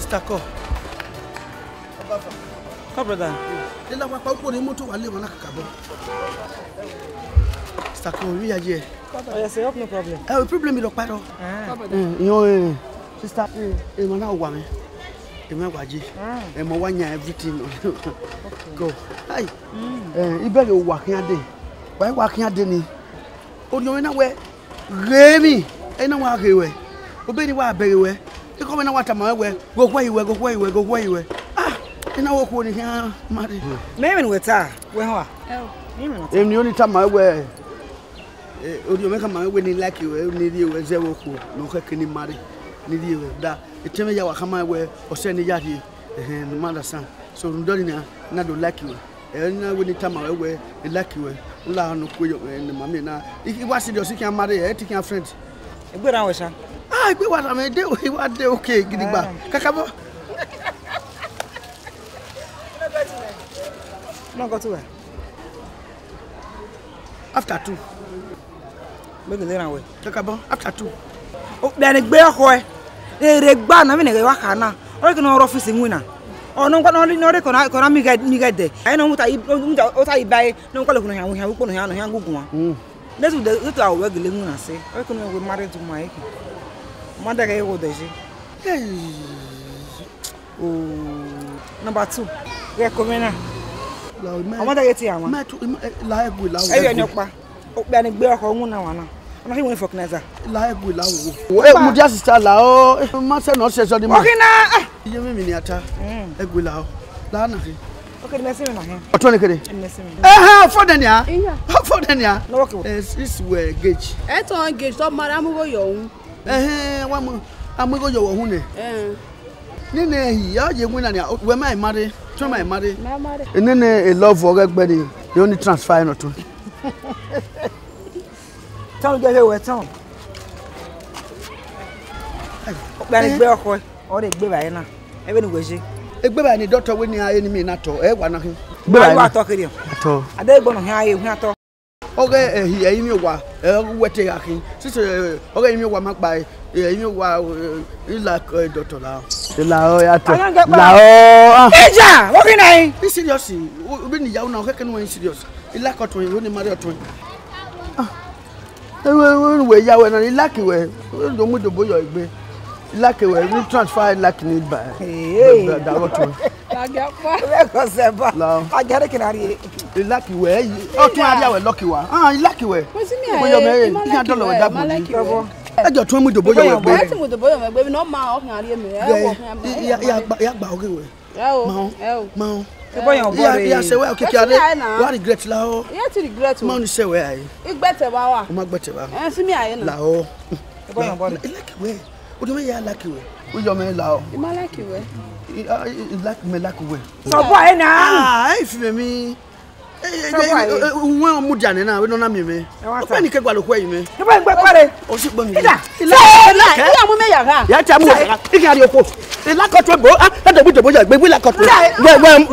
Stako. Come, brother. They la papa ko ni moto wale wana kakabo. Stako we aje. Oh, yes, no problem. Problem lo pa do. Sister, mana wa me. Me waje. Mo wanya everything. Go. Hi. Ibere wa kan ade. Why wa kan ade ni? Odi na we remi. Na wa rewe. Obeni wa berewe. Iko na wata ma we. Go kwa iwe. Ina wo ko ni ha mari. Me we ta. We ho a. Ni only time ma we. Odi me ka ma we ni like we ni di we ze wo ko. No ka kini mari. Ni di we da. Eteme ya wa kama we o se ni ya di. No matter san. So ndori na do like we. Na we ni time ma we like we. La no ko yo ni ma me na. Iki wa serious kan mari e ti kan friend. Egbe ran we sha. Egbe wa me de wa de okay gidigba. Kakabo. No go to where? After 2. Make the run away. Kakabo after 2. Oh, then egbe oko e. Ere gba na me ne wa kana. O ke no office nwina. O no ko na mi get there. I know muta ibai no ko le ko no han wo no han gugun wa. Let's do the our gele nwina se. O ke no we married to my eke. Mother ga wo de se. Number 2. Yeah, come in. Amada get here, man. La egbe la wo. Ayo nyopa. O gba ni gbe oko nwuna wa na. Ona fi won fokneza. La egbe la wo. Mu dia sister la o. Ma se no se so di ma. Okay na. Iye mi ni ata. Egbe la o. La na fi. Okay, me se me na he. Oto ni kede. Me se me. For den ya. For den ya. No okay. This we gauge. E to gauge to mara mu go yo hu. Wa mu amugo yo wo hu ne. Ni ne ya je mu na ni we mai mare. To my mare. And then a love for everybody. You only transfer not to. Tell get here we town. Gba gbe oko o de gbe bayi na. E be ni we se. E gbe bayi ni doctor we ni aye ni mi na to. E wa na hin. Gbe bayi wa to kiri. To. Ade gbo no hin aye hu ato. Okay, he ayi mi wa. Wete akin. Sister, okay mi wa magba. Mi wa ila doctor la. La o ya to. La o. Eja, what can I? Be serious. Obi ni yawo na o keke no serious. Ila ko to ni mari o to. We ya we na ila ki we. Do mu do boyo igbe. Ila ki we ni transfer ila ki ni ba. Da wo to. La ga pa. We ko se ba. Ka jare kinari. Ila ki we. O tun ari awe lucky wa. Ila ki we. Mo si mi aye. Boyo me. Ki an dollar we da bo. Ejo tun mu do boyo we gbe. Ati mu do boyo me gbe no ma o kan ari me. Ya gba oge we. Ma o. E boyo bore. Ya se we okeke ade. Wa regret la o. Ya ti regret o. Ma ni se we aye. Igbete ba wa. O ma gbete ba. Si mi aye na. La o. E boyo bore. Ila ki we. O do me ya like we. O yo me la o. I ma like we. Like me like we. So boy na. If me wọ́n mú jà nínú àwọn ọ̀nà mi mi ọ̀pẹ́ ní kẹgbà ló kọ́ yìí mi. nígbà ìgbẹ́ pẹ́rẹ́. o sì gbọ́ mi. ilé àmú mi yàrá. yà á ti àmú yàrá igi àdìo kò ìlàkọ̀tún bò á ẹ̀dọ̀ bí dòbò yà gbégbé ìlàkọ̀tún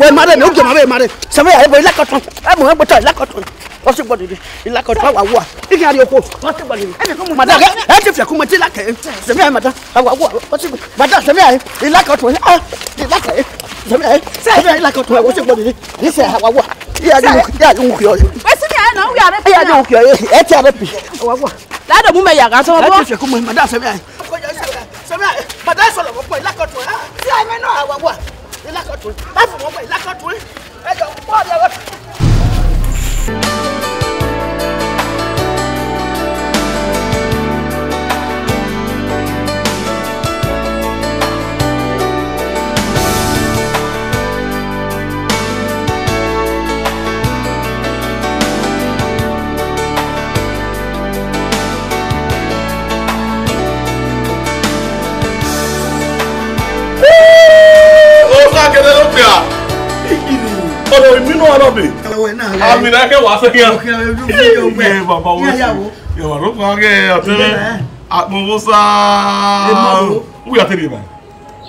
wẹ̀ má rẹ̀ ní ojú màmá rẹ̀ sẹ́fẹ̀ yà ẹ̀bọ̀ ìlàkọ̀tún ẹ̀ mọ̀ ẹ̀ bọ̀tọ̀ ìlàkọ̀tún o sì gbọ́ dìde ìlàkọ̀tún àwà wà igi àdìo kò o sì gbọ́ dìde. màdà ẹ̀ ti fẹ̀ kú mọ̀ tí ìlàkẹ̀ sẹ́fẹ̀ yà màdà àwà wà o sì gbọ́ màdà sẹ́fẹ̀ yà ìlàkọ̀tún ìlàkẹ̀ sẹ́fẹ̀ yà ìlàkọ̀tún o sì gbọ́ dìde nísẹ̀ àwà wà ya ju kyo ye wesi mi aye na wi are ya ju kyo ye e ti are pi wa wa la do mu me yaga so bo e ti fe ku mo madam se mi aye ko je se mi aye madam so lo po ila ko to ti aye me no wa wa ila ko to ba fo mo po ila ko to e jo po de wa Ọ̀dọ̀ ìmínú alábì. Àmì náà kẹ́ wàá sẹ́yìn. Ẹ bàbá wo sí. Yọ̀wà ló kàn kẹ́ ọ̀tẹ́rẹ́. Àpòmọ́sá. Wúyà tẹ̀lé ibà.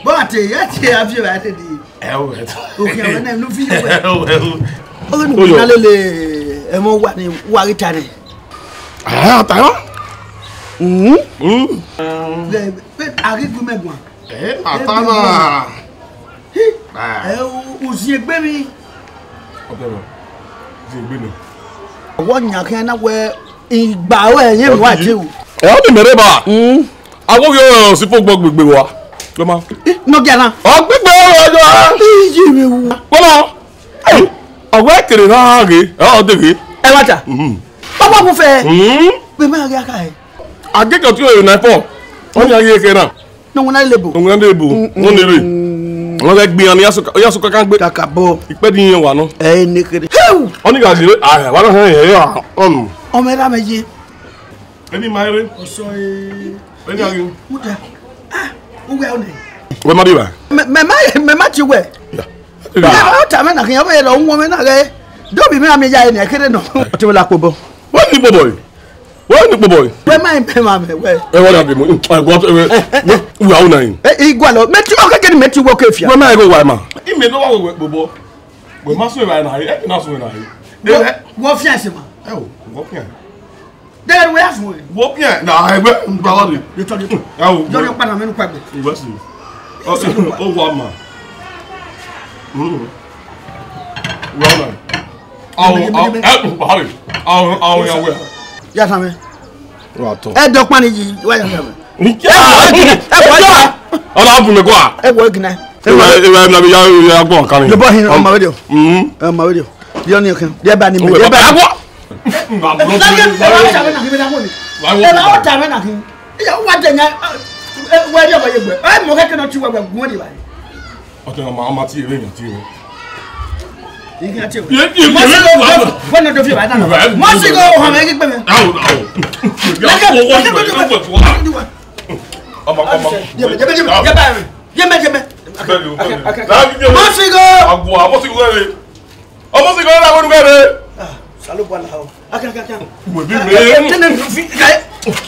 Bọ́ọ̀tì ẹ̀ ti àfi ìwà ẹ̀ di. Ẹ wò ẹ̀ tó. Òkè àwọn náà ló fi yẹ wẹ̀. Ẹ wò ẹ̀ wò. Ó lè nù kí lè ẹ̀ mọ́ wà ní wàrí ta ni. Àtàyọ́. Àrígbó mẹ́gbọ̀n Atana. Uzie gbe mi. Ọ̀tẹ̀rọ̀. Ti gbe ni. Wo nya kan na we igba we yin wa je o. Ẹ ó ní mere ba. Awo yo si fo gbọ́ gbegbe wa. Lo ma. No gana. O gbegbe ojo. Iji mi wu. Wọ́n ọ̀gbẹ́ kèrè náà rè é ọ̀dẹ̀rẹ̀. Ẹ wá ta. Papa mo fẹ́. Pe ma ri aka e. Agẹ́kọ̀ọ́ tí ó yẹ náà pọ̀. Wọ́n ní ayé kẹ́rà. No wona lebo. Wọ́n ní lebo. Wọ́n ní rè. Wọ́n fẹ́ gbìyànjú yásùkọ́ kan gbé. Kaka bo. Ìpẹ́ di yẹn wà náà. Eh ni kere. Wọ́n ní gàdí rẹ̀ ààrẹ wà náà yẹn yẹn ọ̀nù. Ọmọ era meje. Ẹni máa rẹ̀. Oso Ẹni àgbẹ̀. muda. O we o ni. Wọ́n má dé bá. Me ma ti we. O ta me na kan we lo won me na re. Do bi me am ya ni e kere no. O ti we la pobo. Wọ́n ní bọ̀bọ̀ yìí. Wọ́n ní bọ̀bọ̀ yìí. We ma pe ma me we. Ẹ wọ́n dàbí mu. Ẹ̀gbọ́n wíwá ó nàyìn. Igwa lo meti o keke ni meti wo ke fia. Wọ́n máa ẹ̀gbọ́n wà ẹ̀ mà. Ìmẹ̀ ló wà wẹ̀ bọ̀bọ̀. Wẹ̀ má sún ìwà ẹ̀ nàyìn. Ẹ̀ náà sún ìwà nàyìn. Wo fia se ma. Ẹ wò wọ́n pìyàn. De we afu we. Wọ́n pìyàn. Nà ẹgbẹ́ ngbàwọ́ ni. De to de. Ẹ wò. Do yo pa na me nu pa gbe. Ìwẹ́ sí. Ó wà mà. Wọ́n náà. Àwọn ìyàwó ẹ̀. Ya ta me. Wọ́n àtọ̀. E do pa ni yi wa ya me. Ọlá fún mi kọ́ à. E wo gina. Ìwà ìlànà ya gbọ́n kan ni. Yo bo hin o ma we dio. Ma we dio. Di oni kan. Di ba ni me. Di ba. Ọ̀tẹ̀ ọmọ tí èrè èèyàn tí èrè. Salo bola ho. Aka. Mo bi me. Tenen fi gai.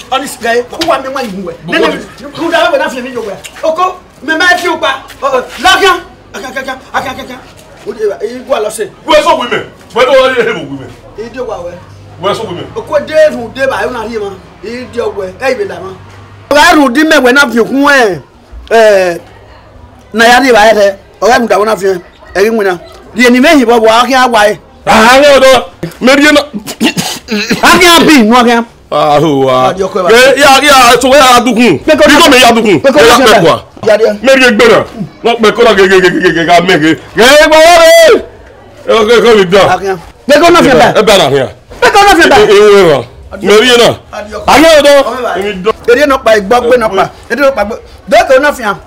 Honest guy, who want me money we? Nene, who da we na fi mi jo we. Oko, me ma fi o pa. Lakian. Aka. O de e gwa lo se. Where so women? Where do you have women? E de wa we. Where so women? Oko de ru de ba e na ri ma. E de we. E be da ma. Ba ru di me we na fi kun na ya de ba e. O ga mu da wona fi. E ri mu na. Di eni me hi bo bo akia wa e. Ah, no, no. Maybe not. Akia bi no akia. Ah, wa. Ya, so we adukun. Bi ko me ya adukun. Pe ko se ba. Ya de. Maybe gbera. Wọ́n pe kọ́lá gẹ́gẹ́ ga mẹ́gẹ́. Gẹ́gẹ́ gbọ́ wọ́n rẹ̀. Ẹ kọ́ mi dán. Akia. Pe ko na fi ba. Ẹ bẹ̀ náà hìyà. Pe ko na fi ba. Ewu ẹ̀rọ. Mẹ́rí yẹn náà. Ayé ọ̀dọ́. Eri no pa igbo gbe no pa. Eri no pa gbe. Dọ́kẹ́ na fi am.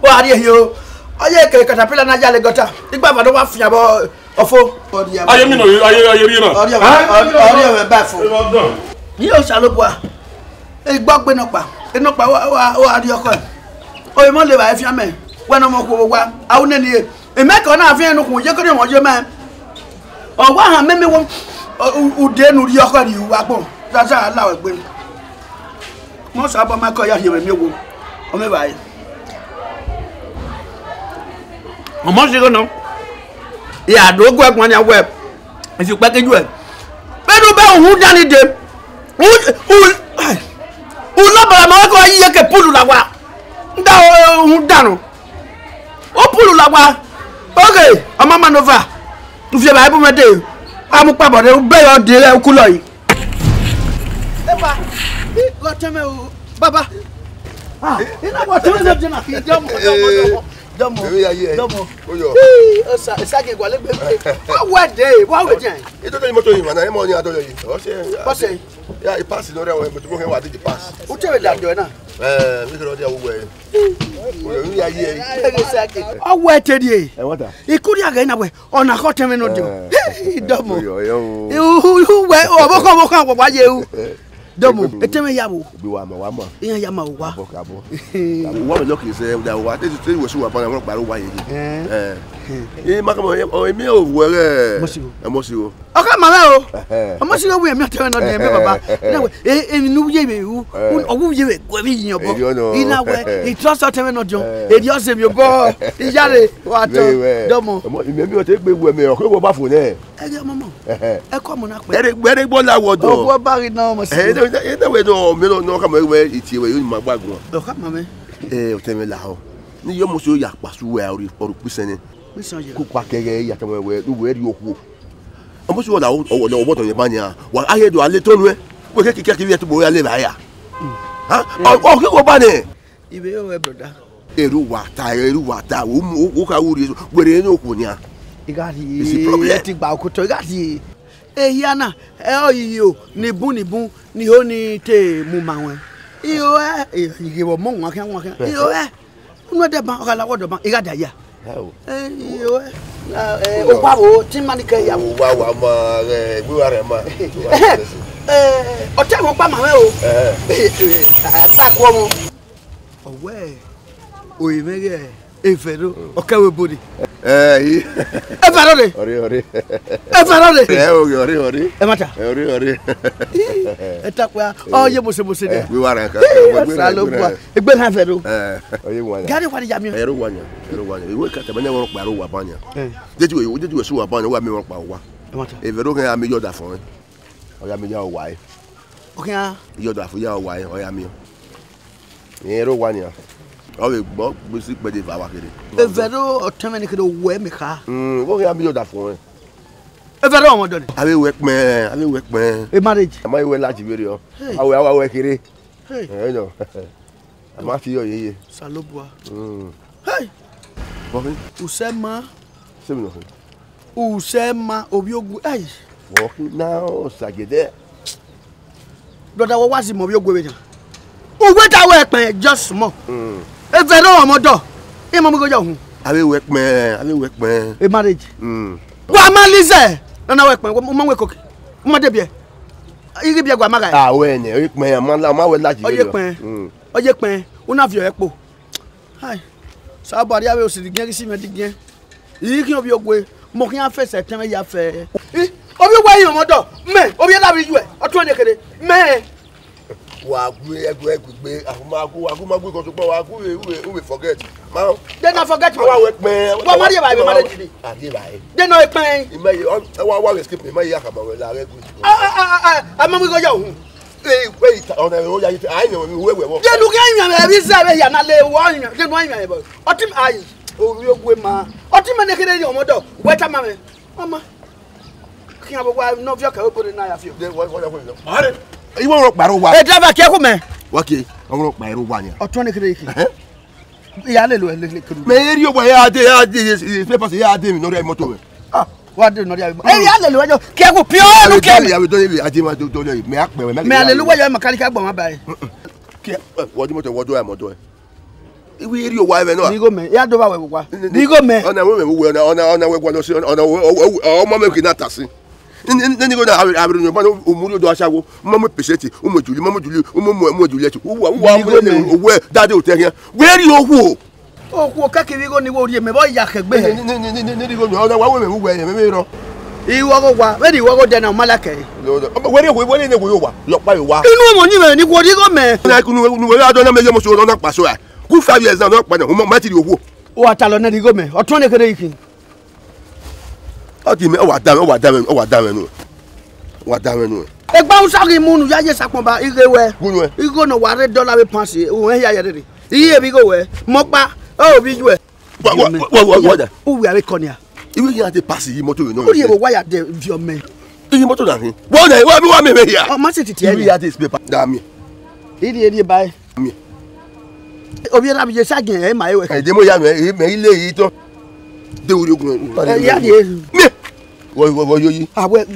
O ari ehi o. Oye kere katapila na jale gota. Igba bado wa fi abo ofo. Ayé mi náà ayé rí náà. Ori e ba fo. Ni o salopo a. Igbo gbe no pa. Eno pa o ari oko. O mo le ba fi am e. Wa no mo ko wa. Awu ne ni e. E me ko na fi enu kun je ko ni mo je ma. O wa han meme wo ude nu ri oko ri wa pon. Sasa la we gbe. Mo sa ba ma ko ya ye me wo. O me ba yi. Ọmọ ṣe kọ́nà ìyàdó ogún ẹ̀kùn ni àwọ̀ ẹ̀ ìfipẹ́kẹ́jú ẹ̀ pẹ̀lú bẹ́ẹ̀ òun dání de òun lọ́bàrà máa kọ́ yíyẹ kẹ́ púlù làwà ń dá òun dànù ó púlù làwà ókè ọmọ manova nfìyẹ bàá ibùdó mẹ́tẹ̀ amúpàbọ̀dé bẹ́ẹ̀ yọ di ẹ̀ kú lọ yìí. ẹ bá lọ́tẹ́mẹ́ o bàbá iná bọ̀ tẹ́lẹ̀ náà jẹ́ náà kì í jẹ́ ọmọ Domo. Oyo. Osa isake gwale gbe. Wa de, wa we jan. E to ni moto yin na e mo ni adoyo yi. O se. Bose. Ya e pass no re won mo he wa di pass. O te we da jo na. Mi ko dia wo we. Oyo yin ya yi. Isake. O we te die. E what? Ikuri aga na we. Ona ko teme no dio. Domo. Oyo yo. Hu we o bo ko wa ye u. Domo, eteme yabo. Bi wa mo. Iyan ya ma wa. Kabo. Wa me look is da wa te we su wa pa na won pa ro wa ye. Ma ko o mi o wo re. Mo si o. O ka ma me o. O mo si o wi mi teme no de be baba. Na we e nu ye be u. O wu ye we gwa bi yin bo. Ina we e trust teme no jon. E di o se mi o bo. Ijare wa to. Domo. Mi o te gbe wo me o ko wo ba fo ne. E je momo. E ko mo na pe. Ere gbo la wo do. O bo ba ri na mo si. E we no me no ka mo we iti we yo ma gbagun. Do ka ma me. o teme la ho ni yo mo so ya pasu we oru pisene ku kwa kere ya temo we du we ri oku o mo so la o boto ye banya wa aye do ale tonu e we ke ki ye to bo ya le ba ya ha o ke ko ba ne ibe o we brother eru wa ta o ka wuri were ni oku ni a igati ti gba okoto igati ehiana oyiyo ni bun ni ho ni te mu ma won iyo igibo mo won kan iyo unu de ban okala wodo ban igada ya iyo o pa o tin mani ke ya wa ma re gbe wa re ma o te mo pa ma we o ta ko mo owe oyi mege efero okawe body efero de ori efero de ori e mata ori eta kwa oye mo se de gbe wa re ka salo kwa egbe na efero oye wa gari kwa ya mi ero wanya iwe ka te banya won pa ro wa banya deji we so wa banya wa mi won pa wa e mata efero kan ya mi yoda fun oya mi ya wa okay ah yoda fun ya wa oya mi ero wanya awe gbo si pe de ba wa kere efero otemeni ke do we mi ka wo ya mi yoda fun efero omo do ni awe we pin e marriage ama iwe lati bere o awe kere hey no ama fi yo yeye salo bua hey bo usema se mi no usema obi ogu ai walking now sagede brother wo wasi mo bi ogu we uwe ta we pin just small efero omo do e mo mi go jo hun awe we pin e marriage wa ma lize na we pin mo we koki mo de bie iri bie gwa maga awe ni we pin ma we lati bere oye pin una fi epo hai sabo ari awe o si gen si me di gen yi ki obi ogwe mo ki an fese ten ya fe obi ogwe yin mo do me obi la bi ju e o tun ne kede me wa gbe aguma ko so po wa we forget ma they not forget wa we pin wa mari ba be mari di ade ba they no pin imeyi wa we skip imeyi akama we la regu ama mi go jo hun wait on o ya I know we wo je lu kan yan be se be ya na le wo yan je no yan be otim ai obi ogwe ma otim ne kede ni omo do weta ma me mama kian bo wa no vio ka o pore na ya fio are iwo ro paro wa e driver ke ku me wa ke won ro paro wa ni otun ne kede ki ya le lo le kedu me eri o ya de papers ya de mi no re moto we wa de no ya ya le lo jo ke ku pio nu ke ya we do le ati ma do le me ape we me ale lo wa yo mechanic agbo ma ba e ke wo di moto wo do moto e iwe eri o wa me no ni go me ya do ba we kwa ni go me ona we we gwa lo si ona o mo me ki na tasi ni go na abiru no ba omuri do asawo mo mo peseti o mo juli mo juli ti wa owe dade o te yan we eri owo o ku ka kiri go ni wo ri me bo ya kegbe ni go no ona wa we me me ro iwo go wa we di wo go de na malake we ri ne go yo wa lo pa yo wa inu mo ni me ni ko ri go me na ku nu we ado na me yo mo so na pa so a ku 5 years na pa na mo ma ti ri owo o atalo na ri go me otun ne kere yikin o ti me o wa da me nu egba un sari munu ya ye sapon ba irewe gunu e igo no wa $1 we pounds o ya ya re iye bi go we mo pa o bi ju e wa da o we are konia iwe ya te pass yi moto no o ri e wa ya de vi o me yi moto da hin wo na wa me ya o ma se titi iwe ya te paper da mi iri bai mi obi na bi je sagen e ma e we e de mo ya me ile yi to de ori ogun ya de mi wo yo yi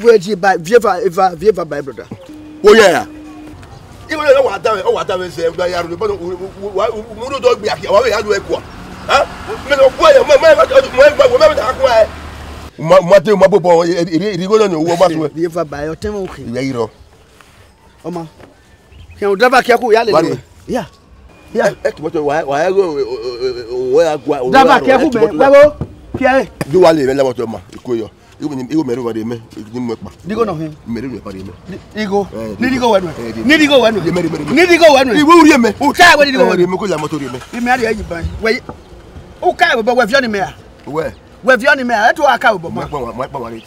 we ji bai vieva bai brother wo ya iwe le wa da me se gba ya ro bo mo ro do gbe aki wa we ya do e ko ha me no bo ya mo da ko e ma te ma bobo iri go na wo ma so vieva bai o temo ki iwe iro o ma ke o driver ke ku ya le ya e ki moto wa go o ya gwa driver ke ku me babo ke do wa le la moto ma ikoyo igo meru wa de me ni mo pa digo no hin meru ni pa de me digo ni digo wenu ni digo wenu ni digo wenu iwe uri me o ka we digo wenu me ko la moto de me mi ari ayi ban we o ka we we fi oni me a we fi oni me a to aka we bo ma pa wa le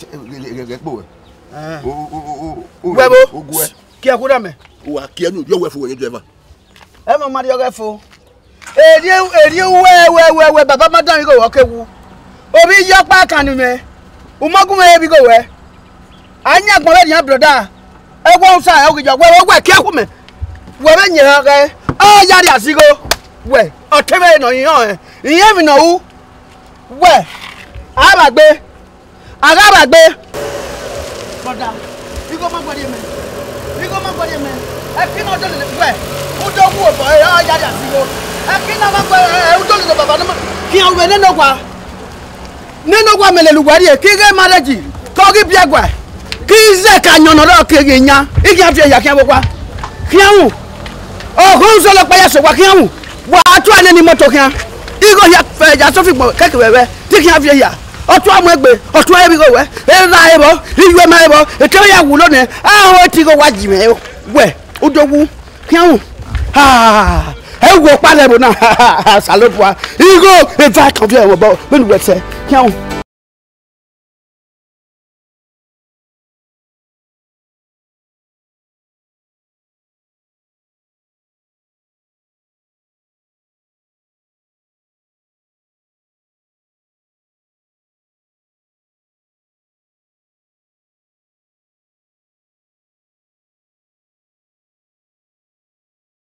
po we bo ki e ku da me wa ki enu yo we fo we driver e mo mari o ge fo eri we baba madan go wa kewu obi yo pa kan me umogun me bi go we anya gbon le yan broda e won sa e ogijo we ke ku me we be yin re o ya ri asigo we o tebe no yin iyen mi no wu we aragbe broda igo ma gbori me e kí no do le we o do wu o bo e o ya ri asigo e kí na ma gbe e o do le baba no kí o we nínú kwa mele lugwari e kí ge marriage ko gi biagwa kí ze ka nyono ro ke ge nya igi afi ya kí abokwa kí awun o ko so lo pa ya so kwa kí awun wa atu ane ni moto kí igo ya fe ja so fi gbo keke wewe ti kí afi ya otu amu egbe otu ebi go we e ra ebo iwe ma ebo e ke ya wu lónìí a o ti go wa ji me we o dogu kí awun e wo pa le bo na salopwa igo e fa kan fi e wo bo me nu we se kí awun